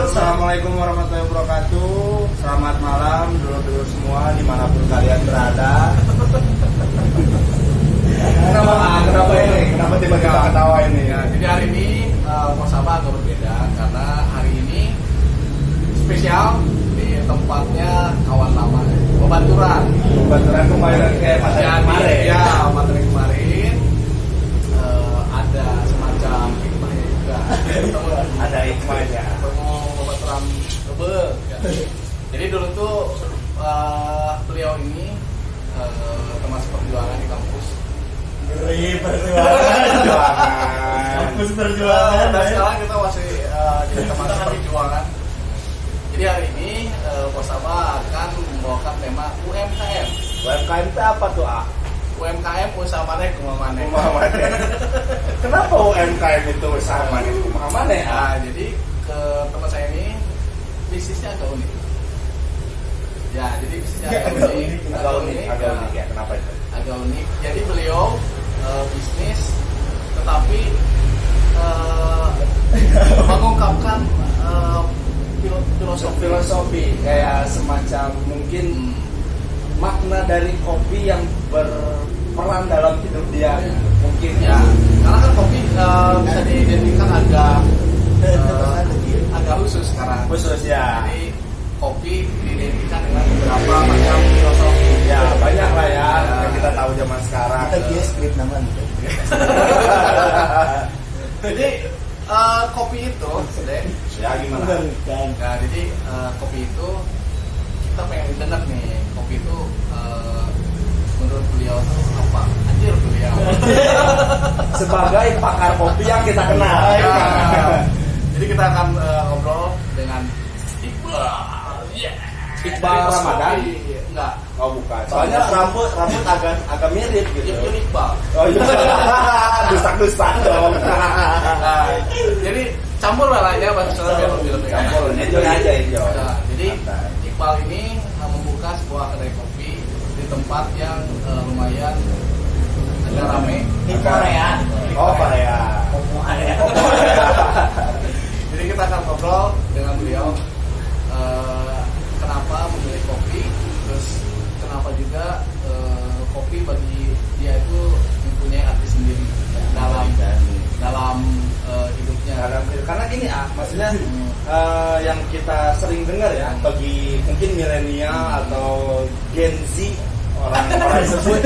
Assalamualaikum warahmatullahi wabarakatuh. Selamat malam dulur-dulur semua dimanapun kalian berada. Kenapa ini? Kenapa tiba-tiba ketawa ini? Ya, jadi hari ini Muasabah agak berbeda karena hari ini spesial di tempatnya kawan lama Pembaturan kemarin kayak materi kemarin. Ya, materi kemarin ada semacam hikmahnya juga. Ada hikmahnya. Pembaturan Tebel. Ya. Jadi dulu tuh beliau ini termasuk perjuangan di kampus. Kampus perjuangan. Dan sekarang kita masih jadi teman perjuangan. Jadi hari ini Muasabah akan membawakan tema UMKM. UMKM itu apa tuh, Ah? UMKM usaha maneh kumaha maneh. Kenapa UMKM itu usaha maneh kumaha maneh? Nah, jadi ke teman saya ini bisnisnya agak unik. Ya, jadi bisnisnya agak unik. Agak unik ya. Kenapa itu? Agak unik. Jadi beliau bisnis tetapi mengungkapkan filosofi kayak semacam mungkin makna dari kopi yang berperan dalam hidup dia mungkin ya. Karena kan kopi bisa diidentikan agak khusus sekarang. khusus ya. Jadi kopi diidentikan dengan beberapa macam filosofi. Ya banyak lah ya yang kita tahu zaman sekarang. Kita dia skrip namanya. Jadi kopi itu, Ya gimana? nah jadi kopi itu kita pengen dengar nih kopi itu menurut beliau tuh apa? Anjir beliau. Sebagai pakar kopi yang kita kenal. Nah, jadi kita akan ngobrol dengan Iqbal. Iqbal Ramadan? Enggak. Oh bukan. Soalnya rambut agak mirip gitu. Iqbal. Oh iya. Dusta dong. Nah, jadi campur lah ya bahasa Sunda biar lebih Campur, enjoy aja enjoy. Nah, jadi Iqbal ini membuka sebuah kedai kopi di tempat yang lumayan agak ramai Di Korea. Oh Korea. Jadi kita akan ngobrol dengan beliau kenapa memilih kopi, terus kenapa juga kopi bagi dia itu mempunyai arti sendiri dalam hidupnya. Karena gini maksudnya yang kita sering dengar ya bagi mungkin milenial atau Gen Z orang tersebut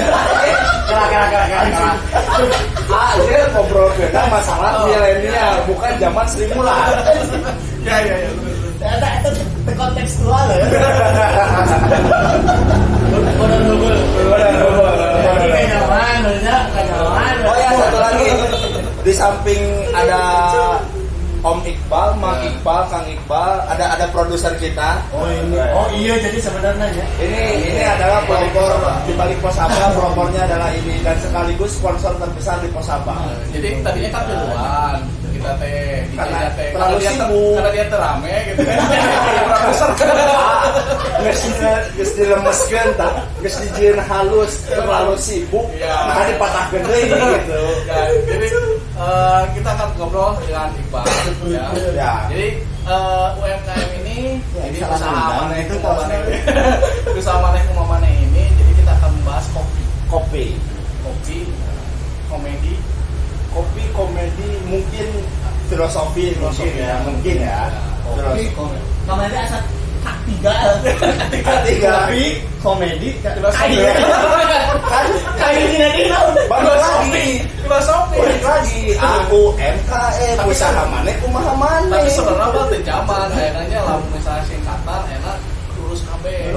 dia ngobrol kita masalah milenial bukan zaman Sri Mulat. Ya. Ternyata itu kontekstual ya. Oh ya satu lagi di samping ada Om Iqbal, Mang Iqbal, Kang Iqbal, ada produser kita. Oh ini. Oh iya jadi sebenarnya ya. Ini adalah pelopor di balik Muasabah, pelopornya adalah ini dan sekaligus sponsor terbesar di Muasabah. Jadi tadinya kan duluan kita teh Karena teh terlalu sibuk. karena dia terame gitu. Geus dilemeskeun tah, geus dijieun halus, terlalu sibuk. Iya. Nah dipatahkeun deui gitu. Ya, jadi kita akan ngobrol dengan Iqbal ya. Ya. Jadi UMKM ini Ya, ini salah usaha undang. maneh Itu kumaha maneh. Usaha maneh kumaha maneh ini jadi kita akan membahas kopi, komedi, Komedi mungkin filosofi mungkin ya. Kopi, namanya asal hak tiga. Tiga. Kopi, komedi, Filosofi. kayak gini Balik lagi. filosofi. Balik lagi. UMKM usaha maneh kumaha Tapi maneh. sebenarnya mah teu zaman kayaknya lamun misalnya singkatan enak lurus kabeh.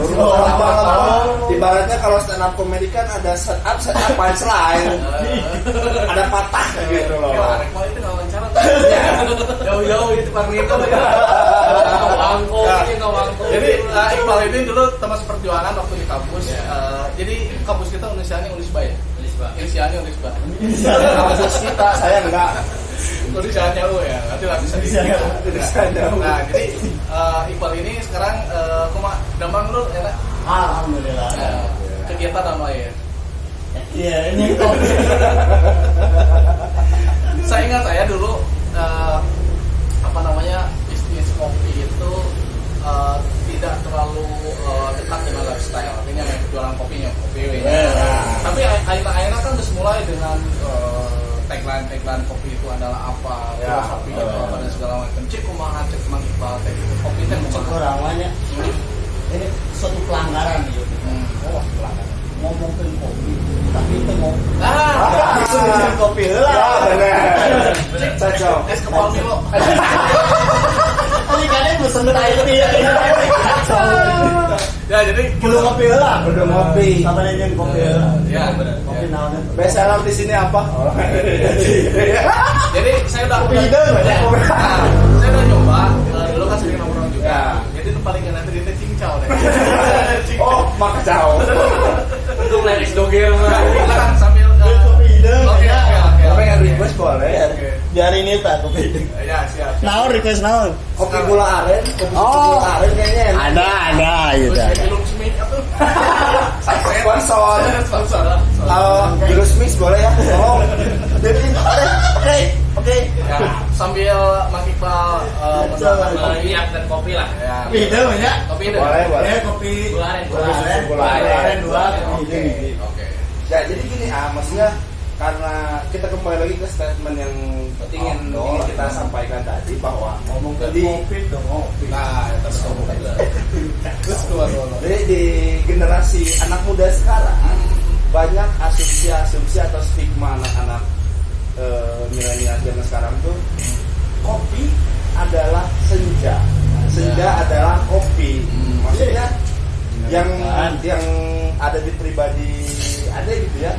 Ibaratnya kalau stand up comedy kan ada set up punchline, ada patah gitu loh. Arek mau itu wawancara. Jauh-jauh itu parlito ya. Ngawangko. Jadi Iqbal ini dulu teman seperjuangan waktu di kampus. Jadi kampus kita inisialnya Unisba ya. Inisialnya Unisba. Kampus kita saya enggak. Inisialnya U ya. Nanti lah bisa Nah, jadi Iqbal ini sekarang kumaha damang dulu enak. Alhamdulillah. Kegiatan apa ya? Iya ini kopi. Saya ingat saya dulu bisnis kopi itu iklan kopi itu adalah apa, Ya, filosofi itu apa dan segala macam. Cek kumaha cek Mang Iqbal teh gitu. Kopi teh Cek kumaha. orangnya ini suatu pelanggaran gitu. Oh, pelanggan. Ngomongin kopi, tapi itu mau Ah, ngomongin kopi Ya, lah. benar. Cocok. es kepal Milo. Tadi kan yang pesen Thai ya. Ya jadi Belum kopi lah. Belum ngopi. Sama yang kopi lah. Ya benar. Kopi naonnya? Best seller di sini apa? Oh. Jadi saya udah Kopi hidung, ya. ya. Nah, saya udah nyoba. Dulu kan sering nongkrong juga. Ya. Jadi itu paling enak di cincau deh. Oh, maka jauh. Untuk ladies dogel mah. Silakan sambil Kopi hidung. Oke, ya. oke. Kalau yang request boleh. Oke. Biar ini tak kopi hidung. Ya, siap. Naon request naon? Kopi gula aren, kopi Oh. gula aren kayaknya enak. Ada gitu. Terus minum semik atau Sponsor. sponsor. Virus mix boleh ya? Oh, oke. Ya, sambil Mang Iqbal menerangkan Kopi. menyiapkan kopi lah. Ya. Kopi hidung ya. Kopi itu. Boleh, boleh. Ya kopi Gula aren, gula gula aren, gula aren. dua, kopi Oke. hidung. Oke. Ya, jadi gini maksudnya karena kita kembali lagi ke statement yang ingin kita sampaikan tadi bahwa Ngomong ke di kopi dong ngopi. Nah, terus kamu terus keluar dulu. jadi di generasi anak muda sekarang banyak asumsi-asumsi atau stigma anak-anak milenial zaman sekarang tuh kopi adalah senja, senja adalah kopi. Maksudnya yang ada di pribadi ada gitu ya.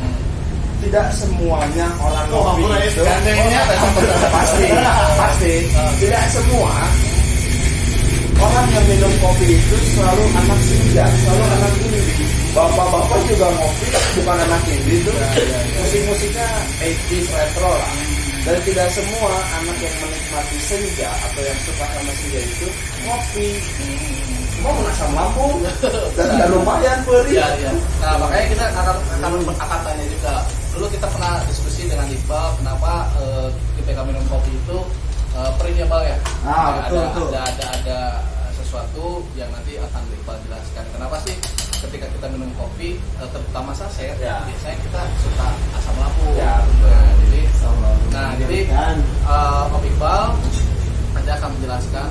Tidak semuanya orang Oh, kopi mulai itu gandengnya. pasti tidak semua orang yang minum kopi itu selalu anak senja, selalu anak indie. Bapak-bapak juga ngopi bukan anak indie itu. Musik-musiknya 80s retro lah. Dan tidak semua anak yang menikmati senja atau yang suka sama senja itu ngopi. Mau asam lambung dan lumayan perih. Iya, iya. Nah, makanya kita akan tanya juga. Dulu kita pernah diskusi dengan Iqbal, kenapa ketika minum kopi itu perihnya Bang ya? Ah, betul. Ada sesuatu yang nanti akan Iqbal jelaskan. Kenapa sih ketika kita minum kopi, terutama saset, Ya. biasanya kita suka asam lambung. Ya, betul. Jadi Om Iqbal nanti akan menjelaskan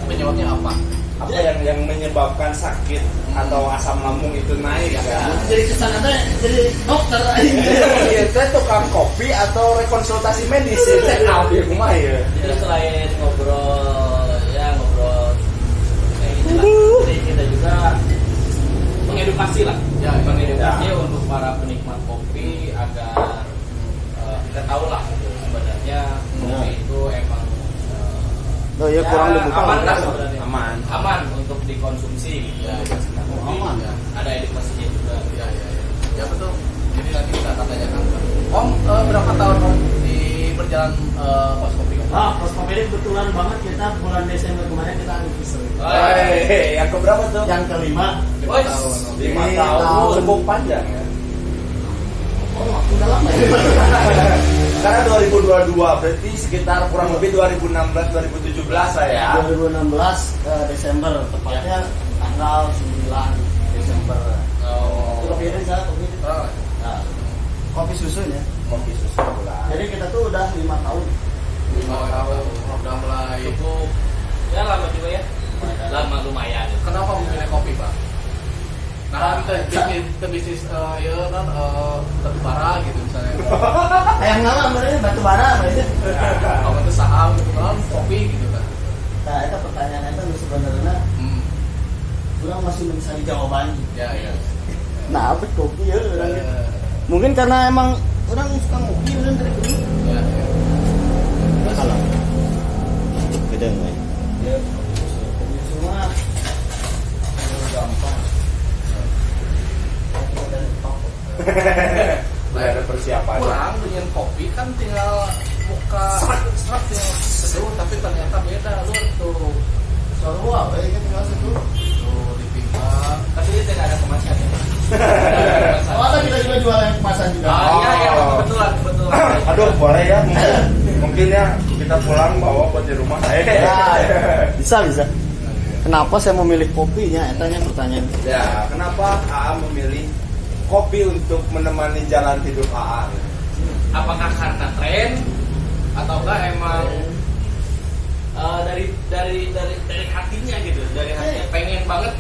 penyebabnya apa. Apa yang menyebabkan sakit atau asam lambung itu naik ya? Jadi kesana teh jadi dokter aja. Kita tukang kopi atau rekonsultasi medis check out ya kumah ya. Jadi selain ngobrol kayak gini lah, jadi kita juga mengedukasi lah, Ya, mengedukasi untuk para penikmat kopi agar kita tahu lah sebenarnya kopi itu emang Oh ya kurang dibuka. aman lah sebenarnya, Aman. untuk dikonsumsi gitu. Ya, aman. ya. Ada edukasinya juga. Ya betul. Jadi nanti kita akan tanyakan. Om, berapa tahun Om di berjalan pos kopi? Pas kopi kebetulan banget kita bulan Desember kemarin kita anniversary. Yang keberapa tuh? Yang kelima. 5 tahun. 5 Ini tahun. tahun. Cukup panjang ya. Oh, udah lama ya. Karena 2022 berarti sekitar kurang lebih 2016-2017 lah ya. 2016 Desember tepatnya tanggal 9 Desember. Oh. Itu kopi ini saya kopi. Oh. Nah, kopi susunya. Kopi susu gula. Jadi kita tuh udah 5 tahun. 5 tahun. Udah mulai. Cukup ya lama juga ya. Lama lumayan. Kenapa memilih kopi, Pak? Nah, kita bisnis ya kan batu bara gitu misalnya. Yang nama sebenarnya batu bara ya. Kalau itu saham gitu kan, kopi gitu kan. Nah, itu pertanyaan itu sebenarnya orang masih mencari jawaban. Ya, ya. Nah, apa kopi ya orang gitu. Mungkin karena emang orang suka ngopi orang dari dulu. Ya, ya. Salah. Gede nggak? Ya, kopi semua gampang. Udah ada persiapan. Kurang dengan kopi kan tinggal buka serat tinggal seduh, tapi ternyata beda lur tuh. Sarua, kayaknya tinggal satu. Tuh dipinggang. Tapi dia tidak ada kemasan ya. Oh, ada kita juga jual yang kemasan juga. Iya, kebetulan. Aduh, boleh ya. Mungkin ya kita pulang bawa buat di rumah saya. Bisa. Kenapa saya memilih kopinya? Tanya pertanyaan. Ya, kenapa AA memilih kopi untuk menemani jalan hidup AA? apakah karena tren ataukah emang dari hatinya gitu, dari hatinya pengen banget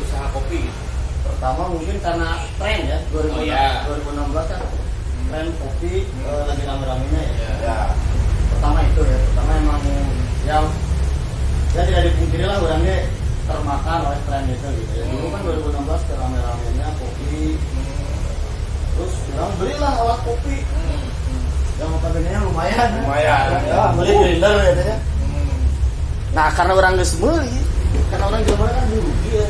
usaha kopi gitu. Pertama mungkin karena tren ya, 2016 kan tren kopi lagi rame-ramenya ya. Ya. Pertama itu ya, pertama emang yang ya tidak dipungkiri lah orangnya termakan oleh tren itu gitu ya. Dulu kan 2016 rame-ramenya kopi, terus orang belilah alat kopi yang notabene lumayan. Ya, beli grinder katanya. Nah karena orang nggak beli, karena orang jual kan rugi ya.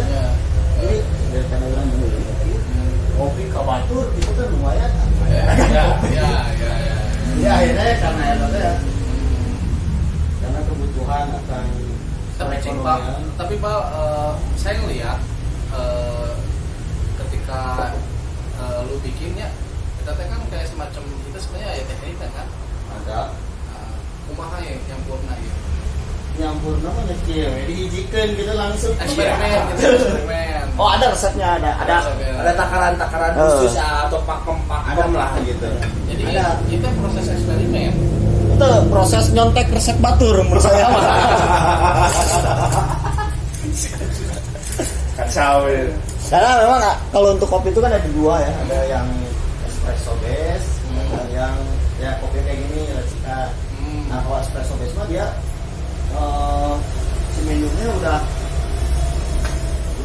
Jadi karena orang beli kopi ke Batur itu kan lumayan. Ya akhirnya karena ya karena kebutuhan akan tapi Pak, saya ngelihat ketika lu bikinnya kita kan kayak semacam itu sebenarnya ya tekniknya kan ada kumaha ya yang purna gitu. nyampur namanya dihijikan gitu langsung Eksperimen gitu, eksperimen. Oh ada resepnya ada Ada takaran-takaran khusus atau pakem lah gitu. Jadi Ada. itu proses eksperimen. itu proses nyontek resep Batur menurut saya mah. Kacau ya. Karena memang kalau untuk kopi itu kan ada dua ya, ada yang espresso base, ada yang ya kopi kayak gini Arabica. Nah kalau espresso base mah dia si minumnya udah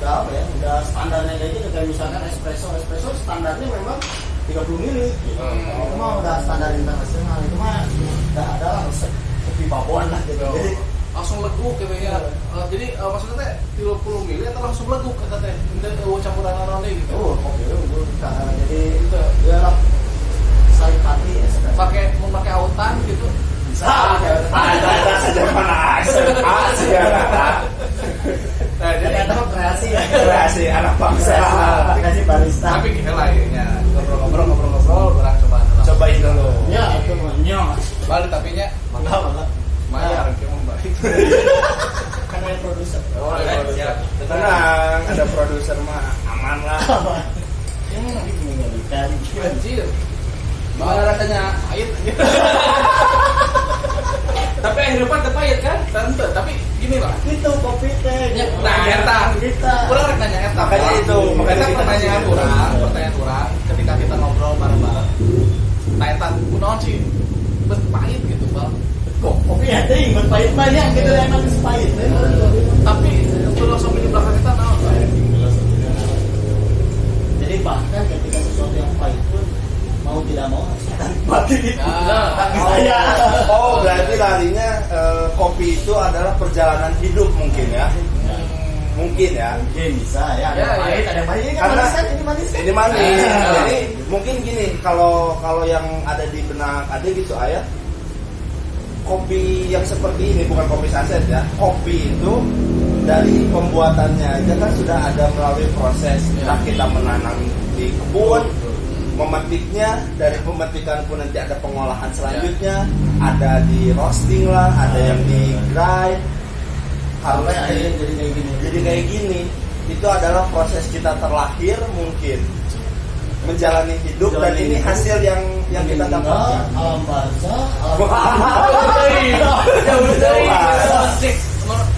apa ya, udah standarnya kayak gitu. Kayak misalkan espresso standarnya memang 30 mili gitu. Itu mah udah standar internasional, itu mah udah ada lah resep kopi babon lah gitu. Jadi Langsung leguk gitu ya. Jadi maksudnya teh 30 mili atau langsung leguk kata teh. Untuk campuran naon gitu. kopi itu jadi itu ya lah sakit hati espresso. Memakai autan gitu. Bisa. Ada saja mana Asia. Nah, Jadi jadi itu kreasi ya. Kreasi anak bangsa. Kreasi barista. tapi gini lah ya ngobrol orang coba. Cobain dulu. Ya itu mah nyong. Balik tapi nya Malah. mayar kita balik. Karena yang produser. Oh, ya. Tenang, ada produser mah aman lah. Mengendalikan. Anjir. Mana rasanya pahit. Tapi akhirnya Pak pahit kan? Tentu, tapi gini lah. Itu kopi teh. Nah, eta. Kita. Kurang rek nanya eta. Makanya itu, makanya kita pertanyaan kasih kurang ketika kita ngobrol bareng-bareng. Nah, eta kunaon sih? Bet pahit gitu, Bang. Kok kopi ya teh ingat pahit banyak gitu emang pahit. Tapi filosofi di belakang kita naon, Pak? Jadi bahkan ketika sesuatu yang pahit pun mau tidak mau harus kita nikmati gitu. Nah, Bagi saya. Oh, berarti larinya kopi itu adalah perjalanan hidup mungkin ya. Mungkin ya. Mungkin bisa ya. Ada Ya, pahit, ya. ada manis. Ini kan Karena manis kan? Ini manis kan? Ini manis. Ah. Jadi mungkin gini, kalau yang ada di benak ada gitu ayah, kopi yang seperti ini bukan kopi saset ya. Kopi itu dari pembuatannya aja kan sudah ada melalui proses. Entah kita menanam di kebun, memetiknya, dari pemetikan pun nanti ada pengolahan selanjutnya, ada di roasting lah, ada yang di grind, harus Sampai akhirnya jadi kayak gini. jadi kayak gini. Itu adalah proses kita terlahir mungkin menjalani hidup, dan ini hasil yang kita dapatkan. Alam barzah,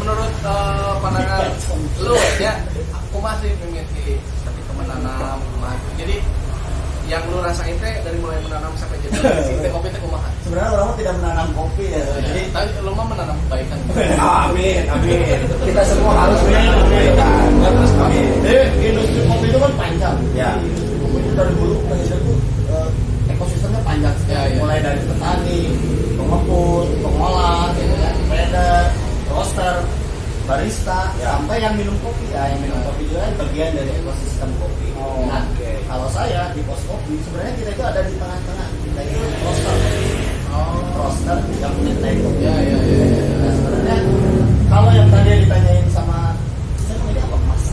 Menurut pandangan lu ya, aku masih memiliki ketika menanam maju. Jadi yang lu rasain teh dari mulai menanam sampai jadi teh kopi teh kumaha? Sebenarnya orang tidak menanam kopi ya. Jadi Tapi lu mah menanam kebaikan. Amin, amin. Kita semua harus menyampaikan. Terus kami industri kopi itu kan panjang. Ya. Industri kopi itu dari dulu ke hilir itu ekosistemnya panjang sekali. Ya, ya. Mulai dari petani, pengepul, pengolah, gitu kan, trader, roaster, barista, sampai yang minum kopi ya. Yang minum kopi juga kan bagian dari ekosistem kopi. Oh, Nah, oke. kalau saya di pos kopi sebenarnya kita itu ada di tengah-tengah. Kita itu roaster, roaster yang punya kedai kopi. ya. Nah, sebenarnya kalau yang tadi ditanyain sama saya ini apa mas?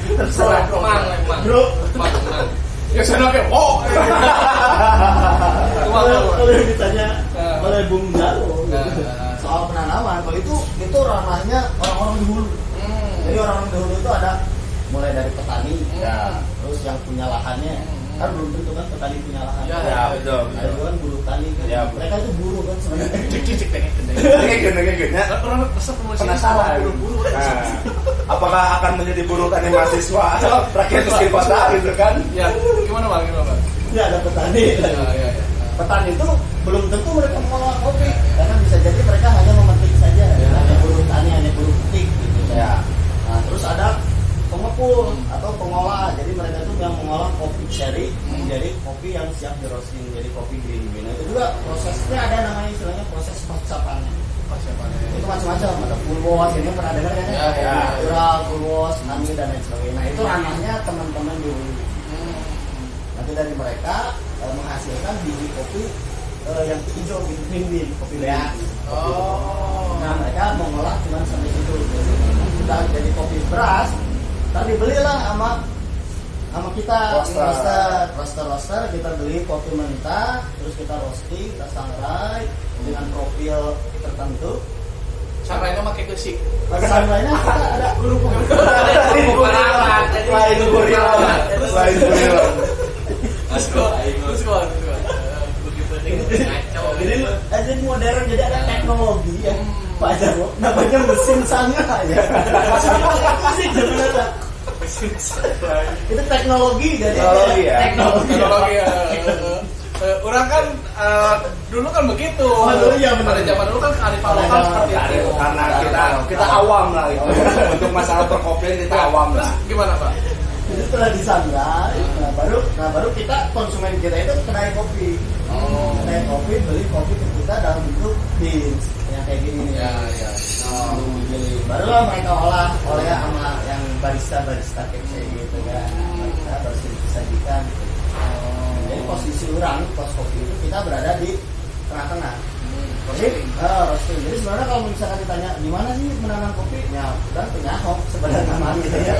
Terserah kok. Mang. Bro, Ya sana ke oh. kalau yang ditanya oleh Bung Jalo Nah. soal penanaman, kalau itu ranahnya orang-orang dahulu. Jadi orang-orang dahulu itu ada mulai dari petani, Ya. terus yang punya lahannya kan belum tentu kan petani olahan. Ya, betul. Ada juga kan buruh tani kan. Ya, Mereka itu buruh kan sebenarnya. Cek Gini. orang resep Penasaran. buru-buru. Nah, apakah akan menjadi buruh tani mahasiswa atau rakyat miskin kota gitu kan? Ya, gimana Bang? Ya ada petani. Ya. Petani itu belum tentu mereka mengolah kopi karena bisa jadi mereka hanya memetik saja, hanya buruh tani, hanya buruh petik gitu. Ya. Nah, terus ada pengepul atau pengolah, jadi mereka itu yang mengolah kopi cherry menjadi kopi yang siap di roasting, jadi kopi green bean. Nah, itu juga prosesnya ada namanya istilahnya proses pencapannya. Itu macam-macam, ada full wash, ini pernah dengar kan? Ya. Natural, full wash, nani dan lain sebagainya. Nah, itu ranahnya teman-teman di hulu. Nanti dari mereka menghasilkan biji kopi yang hijau, gitu, green bean, kopi beak. Oh. Nah, mereka mengolah cuma sampai situ. Jadi, sudah jadi kopi beras, tadi belilah sama kita roaster, kita beli kopi mentah, terus kita roasting, kita sangrai dengan profil tertentu. Sangrainya pakai gesik. Sangrainya kita ada Lain gorila. Terus gua. jadi modern, jadi ada teknologi yang Pak Jarwo namanya mesin sangrai ya. Mesin sebenarnya. Itu teknologi jadi Teknologi ya. Teknologi ya. Orang kan dulu kan begitu. Iya, benar. Pada zaman dulu kan kearifan lokal seperti itu. Karena kita awam lah itu. Untuk masalah perkopian kita awam Terus lah. gimana Pak? Jadi setelah disangrai, baru kita konsumen kita itu kedai kopi. Kedai kopi beli kopi ke kita dalam bentuk beans yang kayak gini nih. Ya. Barulah mereka olah sama yang barista kayak gitu kan. Mereka baru disajikan. Jadi posisi orang pos kopi itu kita berada di tengah-tengah. Roasting. Jadi sebenarnya kalau misalkan ditanya gimana sih menanam kopi, ya udah punya hok sebenarnya namanya gitu ya.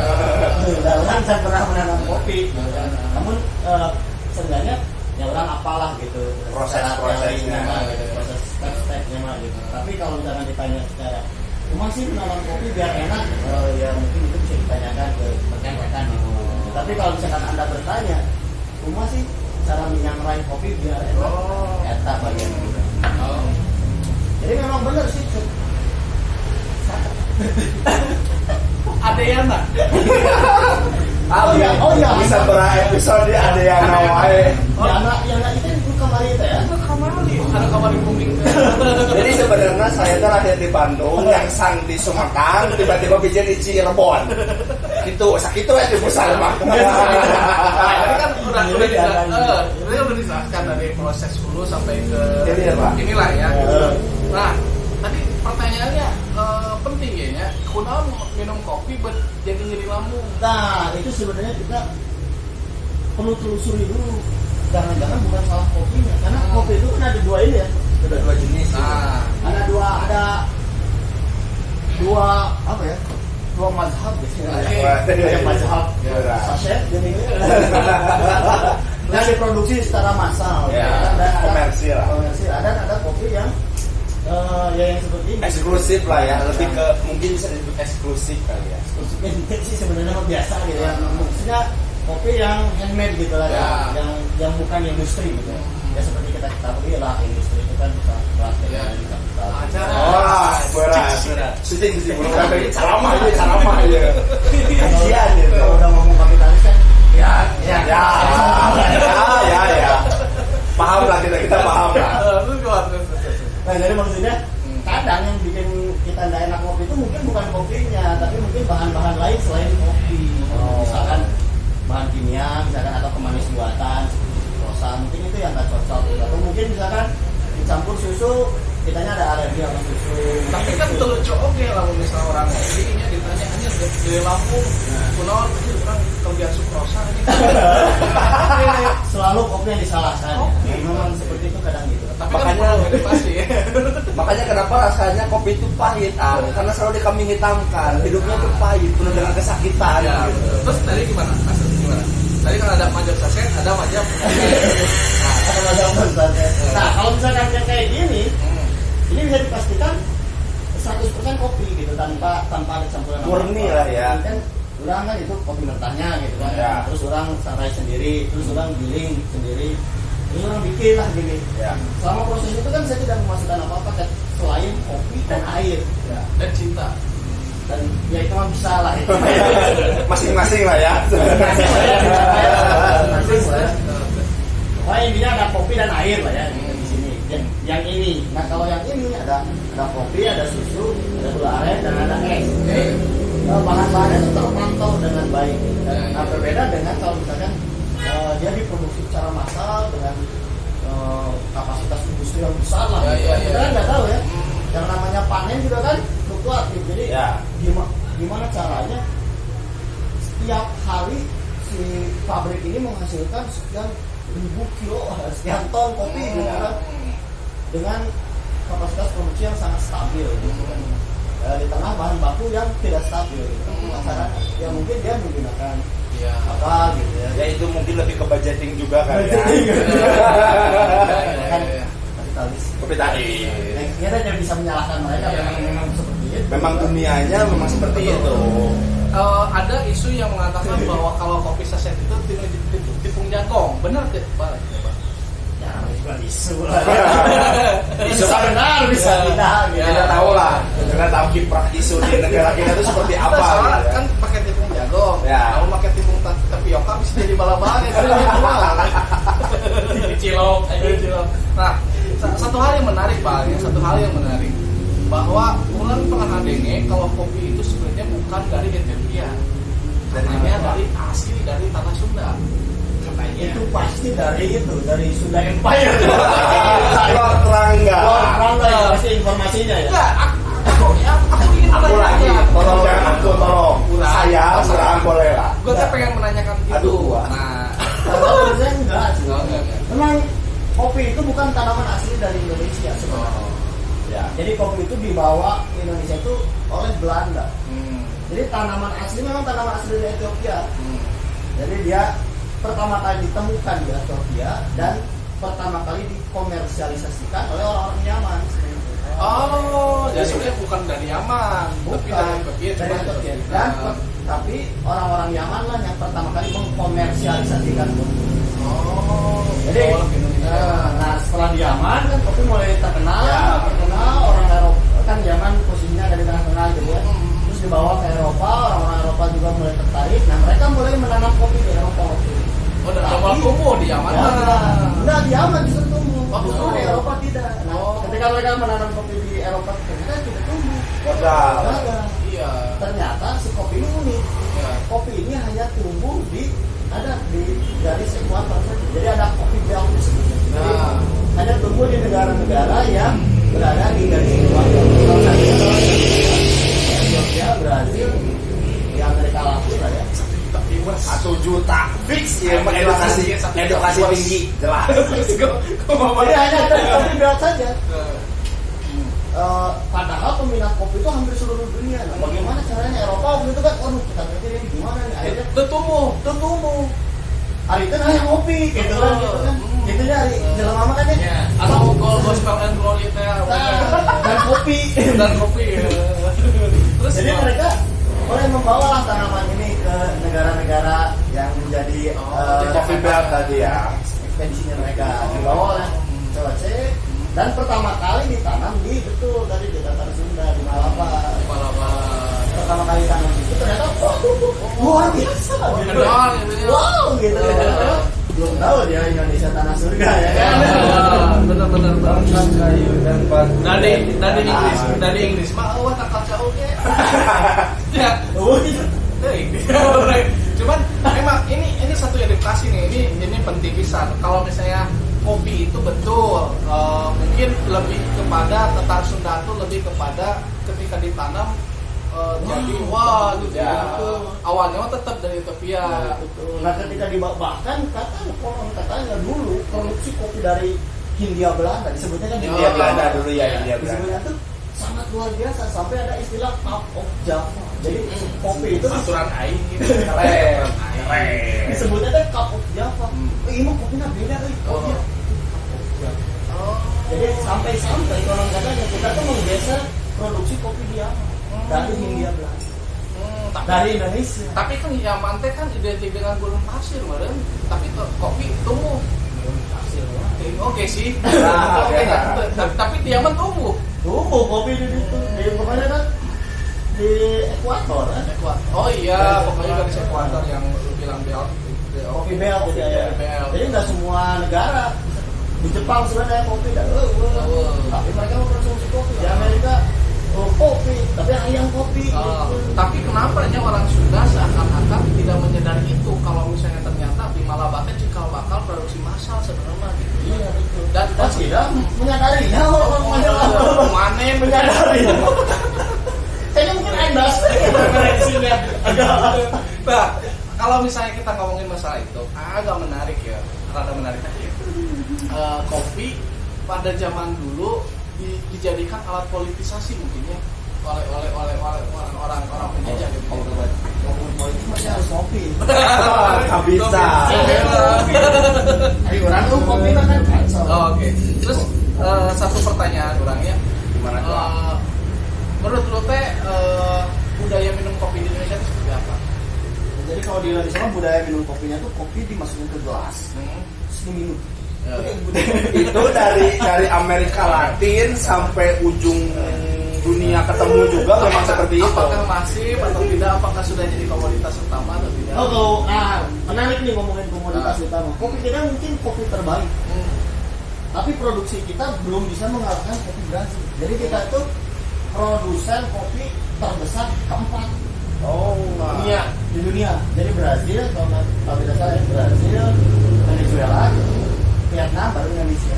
Orang saya pernah menanam kopi, namun seenggaknya ya orang apalah gitu Proses-prosesnya. proses step-stepnya mah gitu. Tapi kalau misalkan ditanya secara cuma sih menanam kopi biar enak, ya mungkin itu bisa ditanyakan ke rekan-rekan gitu. Tapi kalau misalkan Anda bertanya, cuma sih cara menyangrai kopi biar enak, eta bagian gitu. Jadi memang benar sih. Ada yang enggak? Oh iya. Bisa berepisode ada yang nawai. Yang itu kemarin itu ya. Ada kamar di booming. Jadi sebenarnya saya tuh lahir di Bandung, yang sang di Sumatera, tiba-tiba bisa di Cirebon. Gitu, sakit tuh ya di pusat mah. Ini kan udah dijelaskan dari proses hulu sampai ke inilah ya. Nah, tadi pertanyaannya penting ya, kunaon minum kopi buat jadi nyeri lambung. Nah, itu sebenarnya kita perlu telusuri dulu. Jangan-jangan bukan salah kopinya, karena kopi itu kan ada dua ini ya. Ada dua jenis. Nah, Ada dua apa ya? Dua mazhab biasanya. Ada mazhab sachet jadi yang diproduksi secara massal. Ya, komersil. Ada kopi yang yang seperti ini. Eksklusif lah ya, lebih ke mungkin bisa disebut eksklusif kali ya. Eksklusifnya sih sebenarnya biasa gitu ya. Maksudnya kopi yang handmade gitu lah, yang bukan industri gitu. Ya seperti kita ketahui lah, industri itu kan bisa plastik dan bisa berat. Suci burung dari ceramah aja. Kajian gitu. Kalau udah ngomong kapitalis kan, Ya. Paham lah kita paham lah. terus gimana? nah jadi maksudnya kadang yang bikin kita nggak enak kopi itu mungkin bukan kopinya, tapi mungkin bahan-bahan lain selain kopi. Misalkan bahan kimia, misalkan atau pemanis buatan, rosa, mungkin itu yang nggak cocok. Atau mungkin misalkan dicampur susu, kitanya ada alergi sama susu. Tapi kan lucu oke lah misalnya orang ini ditanya hanya dari lambung, kunaon itu orang kelebihan sukrosa ini. Selalu kopi yang disalahkan. Ya, memang seperti itu kadang gitu. Tapi Makanya- kan perlu edukasi ya. Makanya kenapa rasanya kopi itu pahit, karena selalu dikambing hitamkan. Hidupnya tuh pahit, penuh dengan kesakitan. Ya, Gitu. betul. Terus tadi gimana? Asal gimana? Tadi kan ada majap saset, ada majap. Ada macam misalnya. Nah, kalau misalkan yang kayak gini, ini bisa dipastikan 100% kopi gitu tanpa ada campuran Murni apa-apa. lah ya. Ini kan orang kan itu kopi mentahnya gitu kan. Ya. Terus orang sangrai sendiri, terus orang giling sendiri. bikin lah gini. Ya. Selama proses itu kan saya tidak memasukkan apa-apa kan selain kopi dan air. Ya. Dan cinta. Dan ya itu mah bisa lah itu. Masing-masing lah ya. Pokoknya intinya ada kopi dan air lah ya di sini. Yang ini, nah kalau yang ini ada kopi, ada susu, ada gula aren dan ada es. Bahan-bahannya itu terpantau dengan baik. Nah berbeda dengan kalau misalkan dia diproduksi secara massal dengan kapasitas industri yang besar lah. Kita kan nggak tahu ya. Yang namanya panen juga kan fluktuatif. Jadi gimana caranya setiap hari si pabrik ini menghasilkan sekian ribu kilo, sekian ton kopi gitu kan, dengan kapasitas produksi yang sangat stabil gitu kan. Di tengah bahan baku yang tidak stabil gitu. Masyarakat ya mungkin dia menggunakan apa gitu ya. Ya itu mungkin lebih ke budgeting juga kan ya. Kan kapitalis. Kapitalis. Kita tidak bisa menyalahkan mereka memang seperti itu. Memang dunianya memang seperti itu. Ada isu yang mengatakan bahwa kalau kopi saset itu tipung jangkong, benar tidak? Ya, bukan isu lah. Isu benar bisa tidak. Kita tahu lah. Kita tahu kiprah isu di negara kita itu seperti apa. Soalnya Gitu, kan pakai tipung jagung, Ya. kalau pakai tipung tapioka bisa jadi bala-bala ya. Cilok. Nah, satu hal yang menarik Pak, satu hal yang menarik bahwa ulang pernah dengar kalau kopi itu sebenarnya bukan dari Ethiopia, katanya dari asli dari tanah Sunda. Itu pasti dari Sunda Empire. Lord Rangga. Pasti informasinya ya. Enggak, aku ingin Aku lagi. menanyakan. Tolong jangan aku tolong. Kurang. Saya kurang boleh lah. Gue tuh pengen menanyakan itu. Aduh, gua. Nah, Kalau saya enggak sih. enggak. Memang kopi itu bukan tanaman asli dari Indonesia sebenarnya. Ya. Jadi kopi itu dibawa ke Indonesia itu oleh Belanda. Jadi tanaman asli memang tanaman asli dari Ethiopia. Jadi dia pertama kali ditemukan di Ethiopia dan pertama kali dikomersialisasikan oleh orang-orang Yaman. Oh, jadi sebenarnya bukan dari Yaman, tapi dari Ethiopia. Dari Ethiopia. Dan tapi orang-orang Yaman lah yang pertama kali mengkomersialisasikan kopi. Oh, Jadi, nah setelah di Yaman kan kopi mulai terkenal, orang Eropa kan Yaman posisinya ada di tengah-tengah gitu ya. Terus dibawa ke Eropa, orang-orang Eropa juga mulai tertarik. Nah mereka mulai menanam kopi di Eropa. Oh, dan coba tumbuh di Yaman. Enggak di Yaman justru tumbuh. Oh, Justru di oh. Eropa tidak. Nah, ketika mereka menanam kopi di Eropa ternyata tidak tumbuh. Modal. Gagal. Iya. Ternyata si kopi ini unik. Iya. Kopi ini hanya tumbuh di garis ekuator saja. Jadi ada kopi belt disebutnya. Jadi hanya tumbuh di negara-negara yang berada di garis ekuator. Salah satunya adalah Ethiopia, Brazil, di Amerika Latin lah ya. 1 juta fix ya, edukasi tinggi jelas. Jadi hanya ada di kopi belt saja. Padahal peminat kopi itu hampir seluruh dunia. Nah, bagaimana caranya Eropa waktu itu kan, kita pikir ini gimana nih? Akhirnya tumbuh. Hari itu hanya kopi, gitu kan? Itu dari jalan lama kan ya. Atau gospel and glory teh Dan kopi. Terus Jadi mereka boleh membawa lah tanaman ini ke negara-negara yang menjadi Coffee belt tadi ya. ekstensinya mereka. Dibawa oleh COC. Dan pertama kali ditanam di dari Dataran Sunda di Malabar. Pertama kali tanam itu ternyata luar biasa gitu. Wow gitu. Belum tahu dia Indonesia tanah surga ya kan. Benar. Kayu dan batu. Dari Inggris mah awak tak kaca oke. Ya. Cuman memang ini satu edukasi nih. Ini penting pisan. Kalau misalnya kopi itu betul mungkin lebih kepada Tatar Sunda itu lebih kepada ketika ditanam jadi wah gitu awalnya mah tetap dari Ethiopia. Betul. Nah ketika bahkan katanya dulu produksi kopi dari Hindia Belanda disebutnya kan Hindia Belanda dulu ya, Hindia Belanda. Disebutnya tuh sangat luar biasa sampai ada istilah cup of Java. Jadi kopi itu aturan aing gitu. Keren. disebutnya kan cup of Java. Ini mah kopinya beda kopi. Jadi sampai konon katanya kita tuh menggeser produksi kopi dia dari Hindia Belanda, dari Indonesia. Tapi kan Yaman teh kan identik dengan gurun pasir, meren. Tapi kopi tumbuh. Hasil Oh oke sih. Nah, Oke ya. tapi dia mah tumbuh. Tumbuh kopi di situ. Di pokoknya kan di ekuator kan. Oh iya, pokoknya dari Ekuador yang lu bilang Kopi belt ya. belt. Jadi nggak semua negara. Di Jepang sebenarnya kopi dah. Tapi mereka mau konsumsi kopi. Di Amerika kopi, tapi ayam kopi. Tapi kenapa ya orang Sunda seakan-akan tidak menyadari itu kalau misalnya ternyata di Malabata cikal bakal produksi massal sebenarnya gitu. Iya betul. Dan tidak menyadarinya orang mana yang menyadari. Kayaknya mungkin endas referensinya agak. Nah, kalau misalnya kita ngomongin masalah itu agak menarik ya, rada menarik aja. Kopi pada zaman dulu dijadikan alat politisasi mungkin ya oleh orang penjajah gitu. Politik masih harus kopi. Nggak bisa. Tapi orang tuh kopi kan cancel. Oke. Terus satu pertanyaan orangnya, Gimana tuh? menurut lu teh budaya minum kopi di Indonesia itu seperti apa? Jadi kalau di Indonesia mah budaya minum kopinya tuh kopi dimasukin ke gelas, terus diminum. Itu dari Amerika Latin sampai ujung dunia ketemu juga memang seperti itu. Apakah masif atau tidak? Apakah sudah jadi komoditas utama atau tidak? Oh, menarik nih ngomongin komoditas utama. Kopi kita mungkin kopi terbaik, tapi produksi kita belum bisa mengalahkan kopi Brazil. Jadi kita itu produsen kopi terbesar keempat di dunia. Jadi Brazil, kalau tidak salah Brazil, Venezuela, Vietnam, baru Indonesia.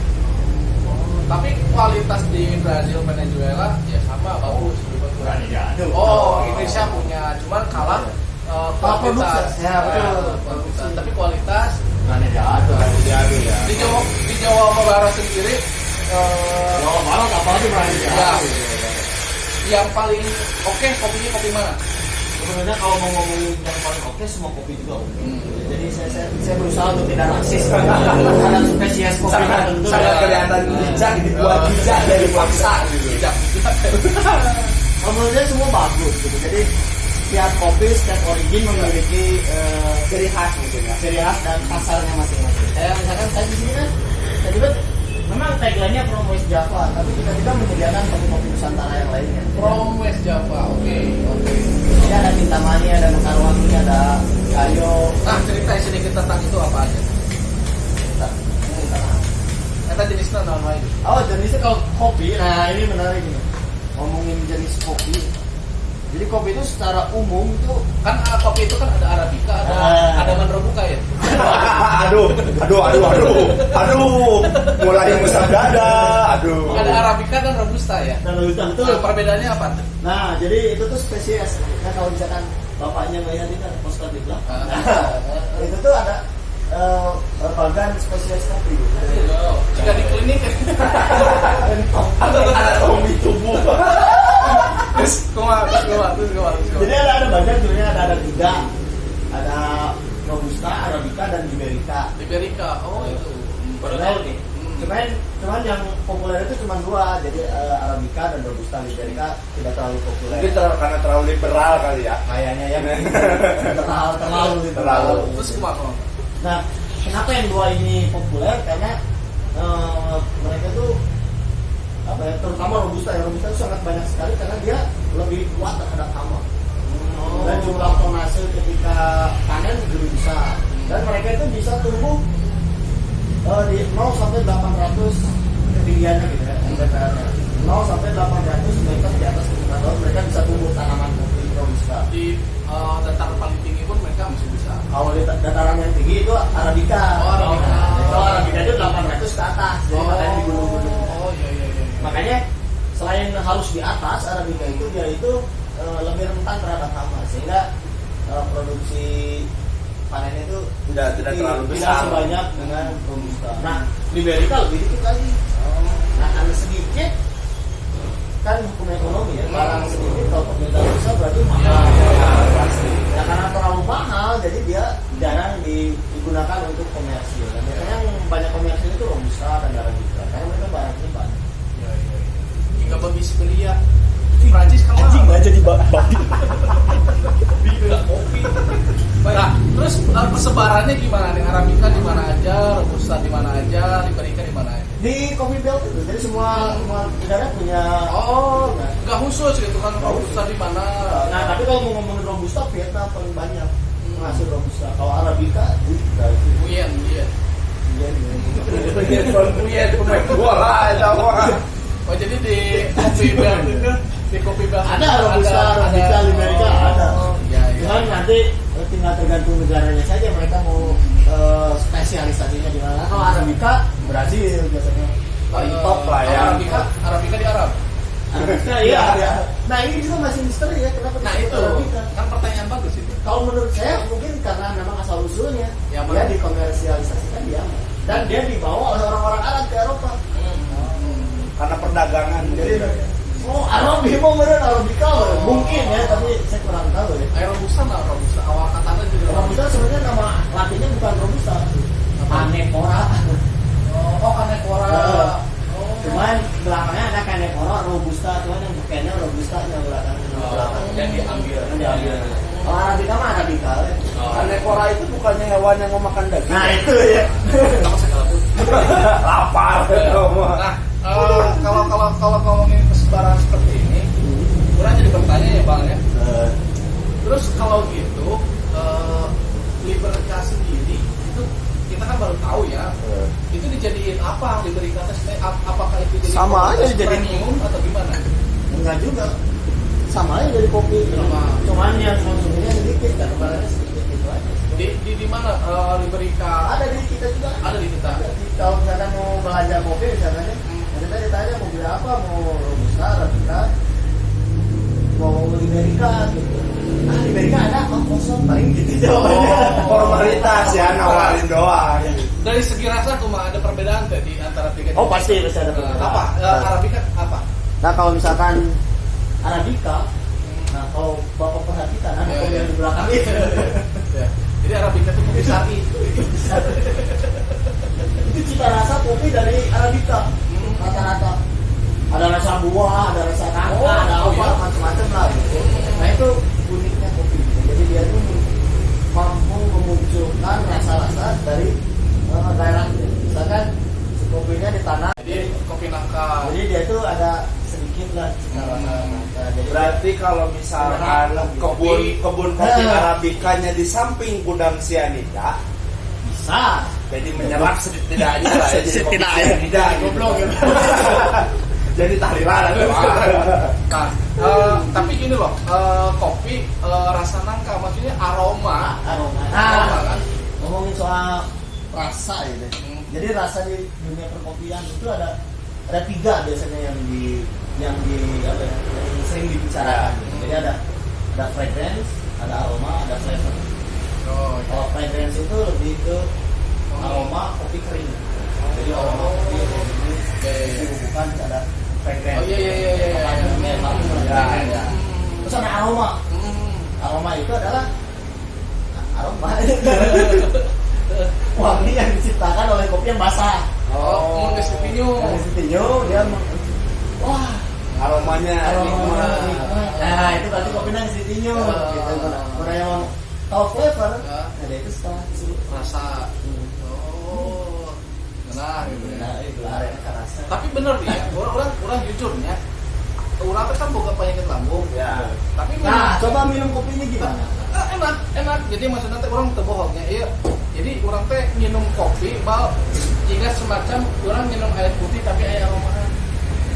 Tapi kualitas di Brazil, Venezuela ya sama bagus. Oh, Indonesia punya, cuman kalah kualitas. produksi. Ya, betul. Kualitas. Tapi kualitas Jadu ya. di Jawa Barat sendiri Jawa Barat apalagi ya, yang paling oke kopinya kopi mana? Sebenarnya kalau mau ngomongin yang paling oke, semua kopi juga oke. Jadi saya berusaha untuk tidak rasis terhadap spesies kopi tertentu. Sangat kelihatan bijak dibuat bijak dari paksa gitu. Tidak. Menurut saya semua bagus gitu. Jadi setiap kopi, setiap origin memiliki Ciri khas mungkin ya. ciri khas dan pasarnya masing-masing. Kayak misalkan saya di sini kan, saya juga memang tagline-nya From West Java, tapi kita juga menyediakan kopi-kopi Nusantara yang lainnya. From West Java, oke. Jadi ada Kintamani, ada Mekarwangi, ada Gayo. Nah, cerita sedikit tentang itu apa aja? Kata jenisnya nama itu. Oh, jenisnya kalau kopi, nah ini menarik nih. Ngomongin jenis kopi. Jadi kopi itu secara umum itu Kan kopi itu kan ada Arabica, ada Mandrobuka ya. Aduh. Mulai musab dada. Aduh. Ada Arabica dan Robusta ya. dan lebih tentu. Nah, perbedaannya apa? Nah, jadi itu tuh spesies. Nah, kalau misalkan bapaknya melihat itu ada poster di belakang. Nah, itu tuh ada berbagai spesies kopi. Jika di klinik Anatomi tubuh. terus keluar. Jadi ada banyak sebenarnya ada tiga. Ada Robusta, Arabica dan Liberica. Liberica, oh itu. Baru tahu nih. Cuman yang populer itu cuma dua. Jadi Arabica dan Robusta. Liberica tidak terlalu populer. Mungkin karena terlalu liberal kali ya. Kayaknya ya terlalu liberal. Terus kemana? Nah, kenapa yang dua ini populer? Karena mereka tuh apa ya, terutama Robusta itu sangat banyak sekali karena dia lebih kuat terhadap hama. Dan jumlah tonase ketika panen lebih besar. Dan mereka itu bisa tumbuh di 0 sampai 800 ketinggiannya gitu ya, MPPR-nya. 0 sampai 800 meter di atas permukaan laut mereka bisa tumbuh tanaman kopi Robusta. Di dataran paling tinggi pun mereka masih bisa. Kalau di dataran yang tinggi itu Arabica. Oh, Arabica. Kalau Arabica itu 800 ke atas. Jadi makanya di gunung-gunung. Oh iya. Makanya selain harus di atas Arabica itu dia itu lebih rentan terhadap hama sehingga produksi panennya itu Tidak terlalu besar. sebanyak dengan Robusta. Nah, Liberica lebih dikit lagi. Nah, karena sedikit kan hukum ekonomi ya, barang sedikit kalau pemerintah besar berarti mahal. Ya karena terlalu mahal jadi dia jarang digunakan untuk komersil. Dan biasanya yang banyak komersil itu Robusta dan Arabica karena mereka barangnya banyak. Jika bagi Siberia Prancis kan Anjing nggak jadi babi. kopi. Nah, terus persebarannya gimana nih? Arabica di mana aja, Robusta di mana aja, Liberica di mana aja? Di Coffee Belt itu, jadi semua negara punya. Oh, nggak khusus gitu kan, robusta di mana? Nah, tapi kalau mau ngomongin robusta, Vietnam paling banyak menghasil robusta. Kalau Arabica, dari Buyen. Buyen pemain bola itu apa? Oh jadi di kopi belt itu, di kopi belt ada robusta, Arabica, Liberica ada. Ya. Cuman nanti tinggal tergantung negaranya saja mereka mau spesialisasinya di mana. Kalau Arabica, Brazil biasanya. Paling top lah ya. Arabica di Arab. Arabica iya. Nah ini juga masih misteri ya kenapa Nah disebut itu Arabica. kan pertanyaan bagus itu. Kalau menurut saya mungkin karena memang asal usulnya Ya, dia dikomersialisasikan di Amerika dan dia dibawa oleh orang-orang Arab ke Eropa. Karena perdagangan Jadi gitu ya. Arabi mau meren Arabica mungkin ya tapi saya kurang tahu ya. Air robusta nggak robusta awal katanya juga Robusta sebenarnya nama latinnya bukan Robusta, Canefora. Oh Canefora. Cuman belakangnya ada Canefora Robusta, cuman yang bukannya Robusta yang belakangnya nama belakang. Dan diambil. Kalau Arabica mah Arabica ya. Canefora itu bukannya hewan yang mau makan daging. Nah itu ya. Sama segala pun. Lapar. Nah, kalau ngomongin kesebaran seperti ini, kurang jadi bertanya ya bang ya. Terus kalau gitu, Liberica sendiri itu kita kan baru tahu ya. Itu dijadiin apa Liberica? Apakah itu jadi Sama aja jadi premium atau gimana? Enggak juga. Sama aja dari kopi. Cuman yang konsumsinya sedikit kan, barangnya sedikit gitu aja. Di mana Liberica? Ada di kita juga. Ada di kita. Kalau misalkan mau belanja kopi misalkan ya, kita ditanya mau beli apa, mau Robusta, Arabica, mau Liberica gitu. Liberica ada, kosong paling gitu jawabannya. Formalitas ya, nawarin doang. Dari segi rasa cuma ada perbedaan di antara tiga. Oh pasti ada perbedaan. Apa? Arabica apa? Nah kalau misalkan Arabica, nah kalau bapak perhatikan ada kopi yang di belakang itu. Ya. Jadi Arabica itu kopi sari. Itu cita rasa kopi dari Arabica rata-rata. Ada rasa buah, ada rasa nangka, ada apa iya. macam-macam lah. Gitu. Nah itu uniknya kopi. Jadi dia itu mampu memunculkan rasa-rasa dari daerahnya. Misalkan si kopinya ditanam. Jadi kopi nangka. Jadi dia itu ada sedikit lah cita rasa nangka. Jadi Berarti kalau misalkan kebun kopi Arabicanya di samping gudang cyanida, bisa. jadi menyerap setidaknya lah ya, jadi kopi cyanida Goblok gitu. Jadi tahlilan tuh. Nah, tapi gini loh, kopi rasa nangka, maksudnya aroma. Aroma. Aroma kan? Ngomongin soal rasa gitu. Jadi rasa di dunia perkopian itu ada tiga biasanya yang apa ya, yang sering dibicarakan. Jadi ada fragrance, ada aroma, ada flavor. Kalau fragrance itu lebih ke aroma kopi kering. Jadi aroma kopi ini bukan ada fragrance. Oh iya. Ya. Terus ada aroma. Aroma itu adalah aroma wangi yang diciptakan oleh kopi yang basah. Destinyo dia wah Aromanya nikmat. Nah itu berarti kopinya destinyo. Gitu. Kalau yang tahu flavor, ada itu setelah rasa. Oh, nah gitu ya. Nah itu area rasa. Tapi bener nih ya, orang jujurnya, orang kan bukan penyakit lambung. ya. Tapi Nah coba minum kopinya gimana? enak. Jadi maksudnya teh orang terbohongnya, iya. Jadi orang teh minum kopi, jika semacam orang minum air putih tapi air aroma.